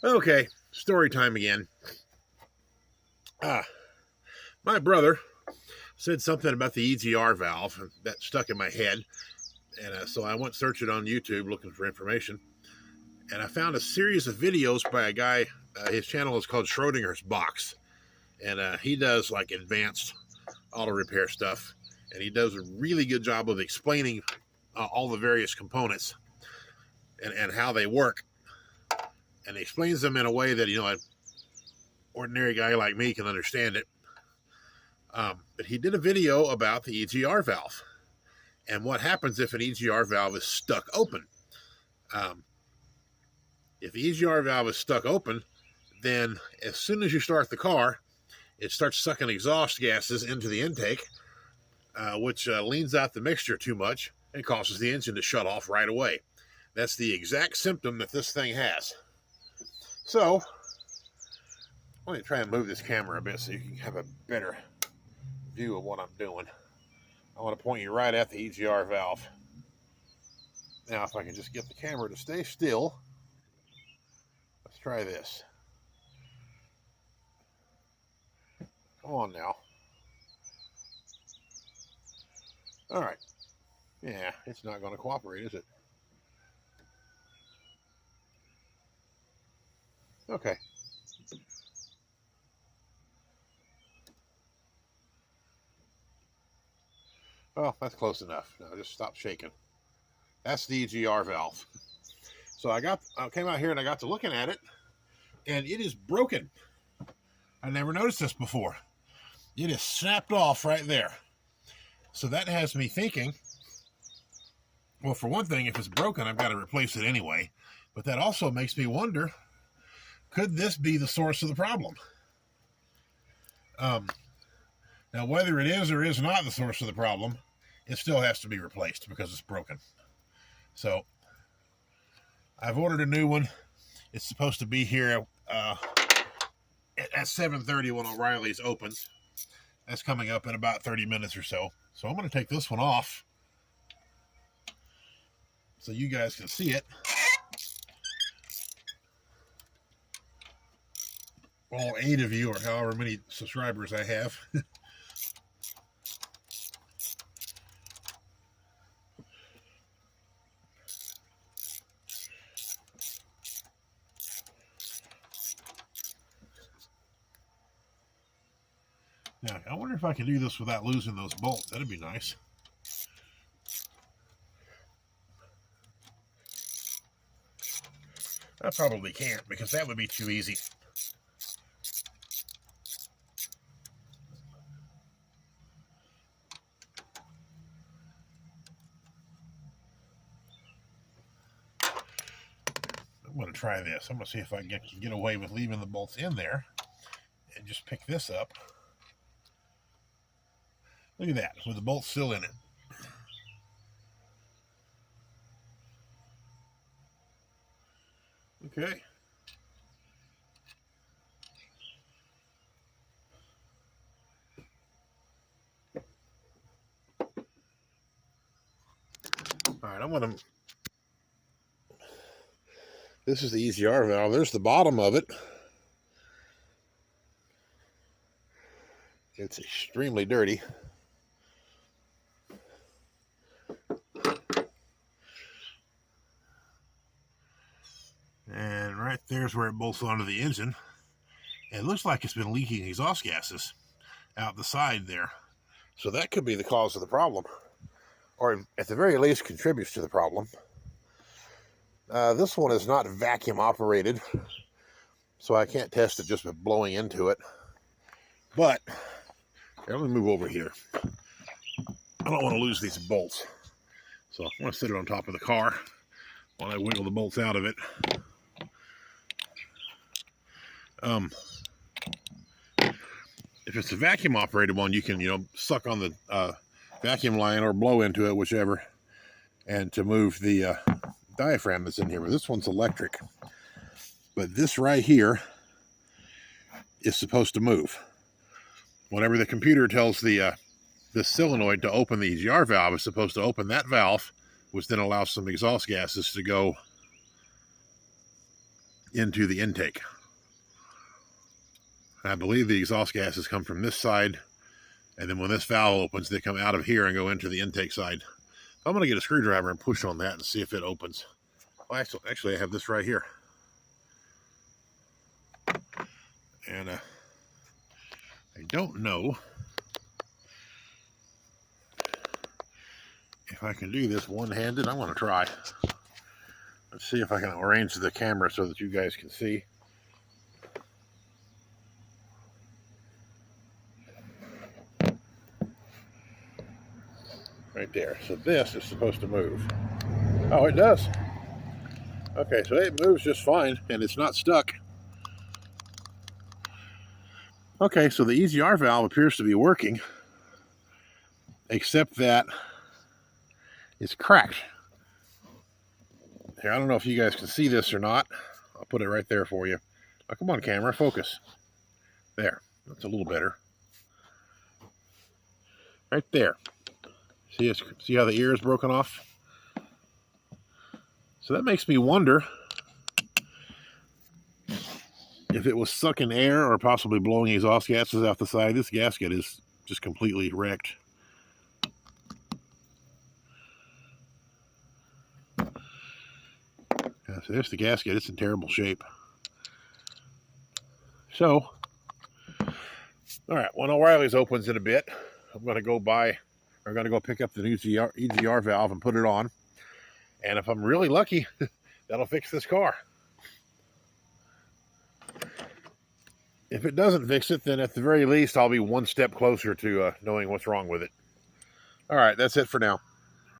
Okay, story time again. My brother said something about the EGR valve that stuck in my head, and so I went searching on YouTube looking for information, and I found a series of videos by a guy. His channel is called Schrodinger's Box, and he does like advanced auto repair stuff, and he does a really good job of explaining all the various components and how they work, and he explains them in a way that an ordinary guy like me can understand it. But he did a video about the EGR valve and what happens if an EGR valve is stuck open. If the EGR valve is stuck open, then as soon as you start the car, it starts sucking exhaust gases into the intake, which leans out the mixture too much and causes the engine to shut off right away. That's the exact symptom that this thing has. So, let me try and move this camera a bit so you can have a better view of what I'm doing. I want to point you right at the EGR valve. Now, if I can just get the camera to stay still, let's try this. Come on now. All right. Yeah, it's not going to cooperate, is it? Okay. Well, that's close enough. Now, just stop shaking. That's the EGR valve. So I came out here and I got to looking at it, and it is broken. I never noticed this before. It is snapped off right there. So that has me thinking, well, for one thing, if it's broken, I've got to replace it anyway. But that also makes me wonder, could this be the source of the problem? Now, whether it is or is not the source of the problem, it still has to be replaced because it's broken. So I've ordered a new one. It's supposed to be here at 7:30 when O'Reilly's opens. That's coming up in about 30 minutes or so. So I'm going to take this one off so you guys can see it. All 8 of you, or however many subscribers I have. Now, I wonder if I can do this without losing those bolts. That'd be nice. I probably can't because that would be too easy. I'm going to try this. I'm going to see if I can get away with leaving the bolts in there and just pick this up. Look at that, with the bolts still in it. Okay. All right, I'm going to... This is the EGR valve. There's the bottom of it. It's extremely dirty. And right there's where it bolts onto the engine. And it looks like it's been leaking exhaust gases out the side there. So that could be the cause of the problem. Or at the very least contributes to the problem. This one is not vacuum operated, so I can't test it just by blowing into it. But, here, let me move over here. I don't want to lose these bolts. So I'm going to sit it on top of the car while I wiggle the bolts out of it. If it's a vacuum operated one, you can, suck on the vacuum line or blow into it, whichever, and to move the diaphragm that's in here. But this one's electric. But this right here is supposed to move. Whenever the computer tells the solenoid to open the EGR valve, it's supposed to open that valve, which then allows some exhaust gases to go into the intake. I believe the exhaust gases come from this side, and then when this valve opens, they come out of here and go into the intake side. I'm going to get a screwdriver and push on that and see if it opens. Well, actually I have this right here. And I don't know if I can do this one-handed. I'm going to try. Let's see if I can arrange the camera so that you guys can see. Right there. So this is supposed to move. Oh, it does. Okay, so it moves just fine, and it's not stuck. Okay, so the EGR valve appears to be working, except that it's cracked. Here, I don't know if you guys can see this or not. I'll put it right there for you. Oh, come on, camera, focus. There, that's a little better. Right there. See how the ear is broken off? So that makes me wonder if it was sucking air or possibly blowing exhaust gases out the side. This gasket is just completely wrecked. Yeah, so there's the gasket. It's in terrible shape. So, all right, when O'Reilly's opens in a bit, I'm going to go pick up the new EGR valve and put it on. And if I'm really lucky, that'll fix this car. If it doesn't fix it, then at the very least, I'll be one step closer to knowing what's wrong with it. All right, that's it for now.